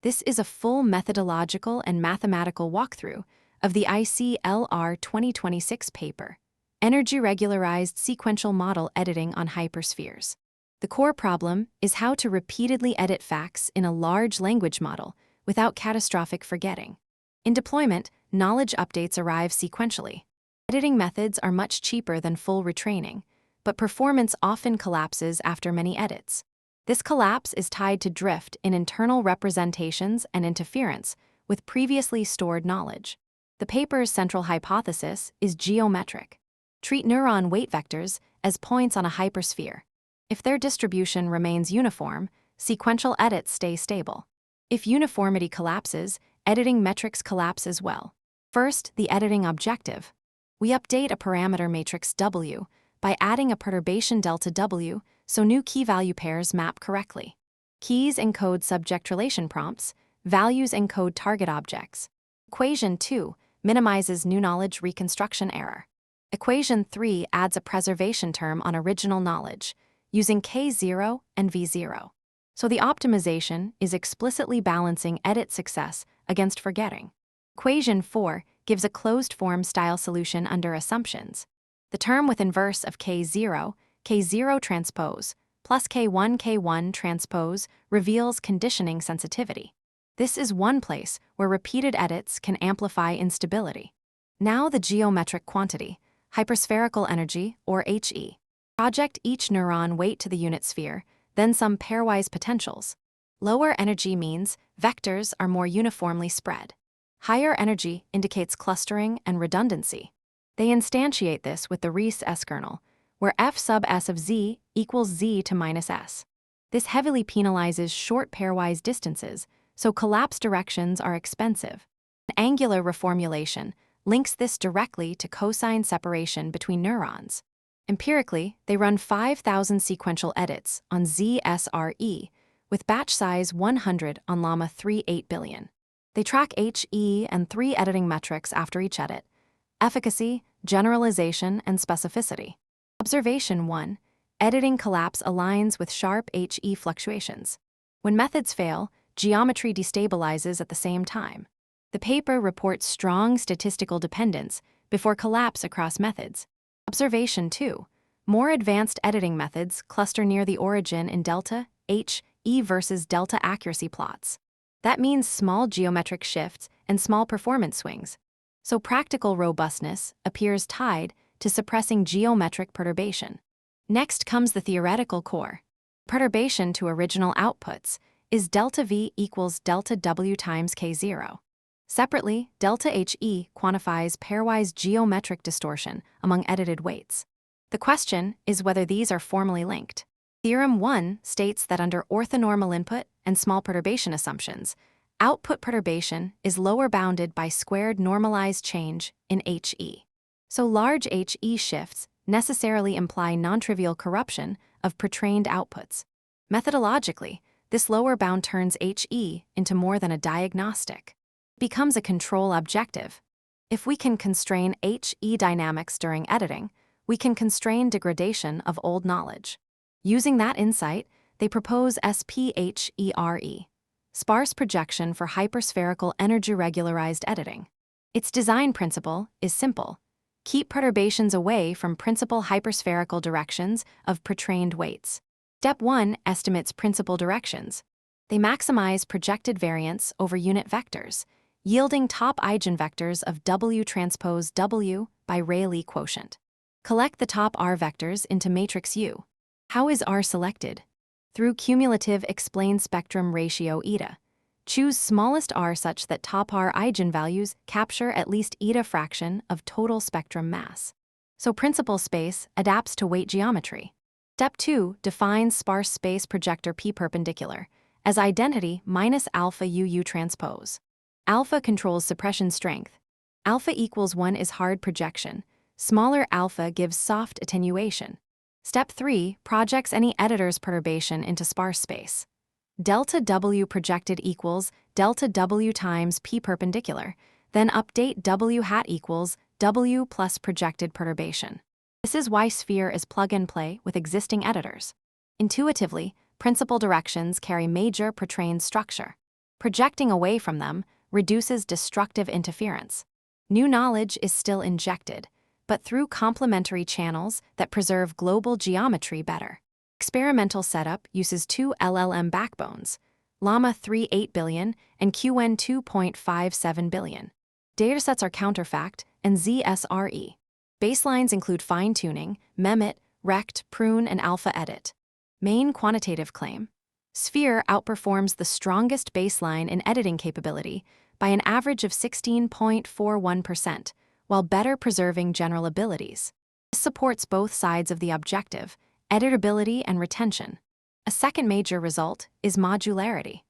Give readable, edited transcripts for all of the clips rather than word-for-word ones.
This is a full methodological and mathematical walkthrough of the LLaMA 2026 paper, Energy-Regularized Sequential Model Editing on Hyperspheres. The core problem is how to repeatedly edit facts in a large language model without catastrophic forgetting. In deployment, knowledge updates arrive sequentially. Editing methods are much cheaper than full retraining, but performance often collapses after many edits. This collapse is tied to drift in internal representations and interference with previously stored knowledge. The paper's central hypothesis is geometric. Treat neuron weight vectors as points on a hypersphere. If their distribution remains uniform, sequential edits stay stable. If uniformity collapses, editing metrics collapse as well. First, the editing objective. We update a parameter matrix W by adding a perturbation delta W so new key-value pairs map correctly. Keys encode subject relation prompts, values encode target objects. Equation 2 minimizes new knowledge reconstruction error. Equation 3 adds a preservation term on original knowledge, using K0 and V0. So the optimization is explicitly balancing edit success against forgetting. Equation 4 gives a closed-form style solution under assumptions. The term with inverse of K0, K0 transpose, plus K1, K1 transpose reveals conditioning sensitivity. This is one place where repeated edits can amplify instability. Now the geometric quantity, hyperspherical energy, or HE. Project each neuron weight to the unit sphere, then some pairwise potentials. Lower energy means vectors are more uniformly spread. Higher energy indicates clustering and redundancy. They instantiate this with the Rees S-kernel, where f sub s of z equals z to minus s. This heavily penalizes short pairwise distances, so collapse directions are expensive. An angular reformulation links this directly to cosine separation between neurons. Empirically, they run 5,000 sequential edits on ZSRE, with batch size 100 on LLaMA3-8 billion. They track HE and 3 editing metrics after each edit: efficacy, generalization, and specificity. Observation 1. Editing collapse aligns with sharp HE fluctuations. When methods fail, geometry destabilizes at the same time. The paper reports strong statistical dependence before collapse across methods. Observation 2. More advanced editing methods cluster near the origin in delta, HE versus delta accuracy plots. That means small geometric shifts and small performance swings. So practical robustness appears tied to suppressing geometric perturbation. Next comes the theoretical core. Perturbation to original outputs is delta V equals delta W times K0. Separately, delta HE quantifies pairwise geometric distortion among edited weights. The question is whether these are formally linked. Theorem 1 states that under orthonormal input and small perturbation assumptions, output perturbation is lower bounded by squared normalized change in HE. So large HE shifts necessarily imply non-trivial corruption of pretrained outputs. Methodologically, this lower bound turns HE into more than a diagnostic. It becomes a control objective. If we can constrain HE dynamics during editing, we can constrain degradation of old knowledge. Using that insight, they propose SPHERE, sparse projection for hyperspherical energy-regularized editing. Its design principle is simple: keep perturbations away from principal hyperspherical directions of pretrained weights. Step 1 estimates principal directions. They maximize projected variance over unit vectors, yielding top eigenvectors of W transpose W by Rayleigh quotient. Collect the top R vectors into matrix U. How is R selected? Through cumulative explained spectrum ratio eta. Choose smallest R such that top R eigenvalues capture at least eta fraction of total spectrum mass. So principal space adapts to weight geometry. Step 2 defines sparse space projector P perpendicular as identity minus alpha UU transpose. Alpha controls suppression strength. Alpha equals 1 is hard projection. Smaller alpha gives soft attenuation. Step 3 projects any editor's perturbation into sparse space. Delta W projected equals delta W times P perpendicular, then update W hat equals W plus projected perturbation. This is why sphere is plug-and-play with existing editors. Intuitively, principal directions carry major pretrained structure. Projecting away from them reduces destructive interference. New knowledge is still injected, but through complementary channels that preserve global geometry better. Experimental setup uses two LLM backbones, LLaMA3-8B and Qwen2.5-7B. Datasets are counterfact and ZSRE. Baselines include fine-tuning, MEMIT, rect, prune, and alpha edit. Main quantitative claim: Sphere outperforms the strongest baseline in editing capability by an average of 16.41%, while better preserving general abilities. This supports both sides of the objective, editability and retention. A second major result is modularity.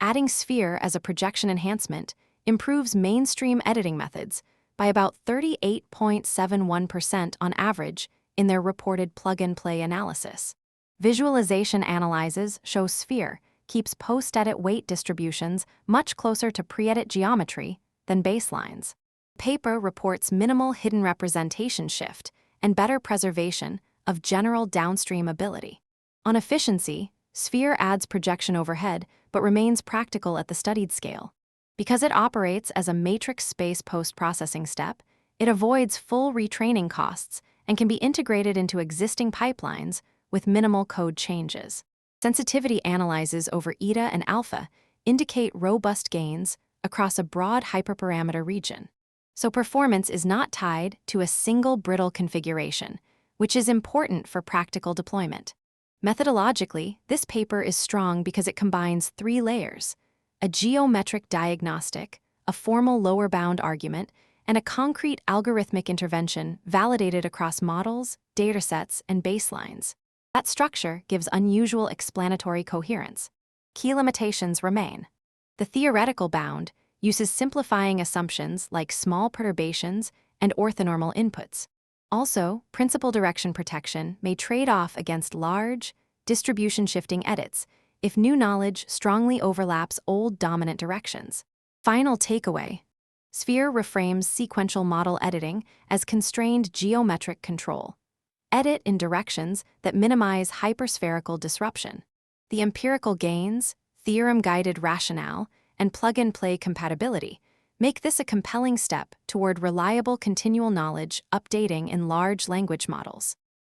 Adding Sphere as a projection enhancement improves mainstream editing methods by about 38.71% on average in their reported plug-and-play analysis. Visualization analyses show Sphere keeps post-edit weight distributions much closer to pre-edit geometry than baselines. Paper reports minimal hidden representation shift and better preservation of general downstream ability. On efficiency, Sphere adds projection overhead but remains practical at the studied scale. Because it operates as a matrix space post-processing step, it avoids full retraining costs and can be integrated into existing pipelines with minimal code changes. Sensitivity analyses over eta and alpha indicate robust gains across a broad hyperparameter region. So performance is not tied to a single brittle configuration, which is important for practical deployment. Methodologically, this paper is strong because it combines three layers: a geometric diagnostic, a formal lower bound argument, and a concrete algorithmic intervention validated across models, datasets, and baselines. That structure gives unusual explanatory coherence. Key limitations remain. The theoretical bound uses simplifying assumptions like small perturbations and orthonormal inputs. Also, principal direction protection may trade off against large, distribution-shifting edits if new knowledge strongly overlaps old dominant directions. Final takeaway: Sphere reframes sequential model editing as constrained geometric control. Edit in directions that minimize hyperspherical disruption. The empirical gains, theorem-guided rationale, and plug-and-play compatibility make this a compelling step toward reliable continual knowledge updating in large language models.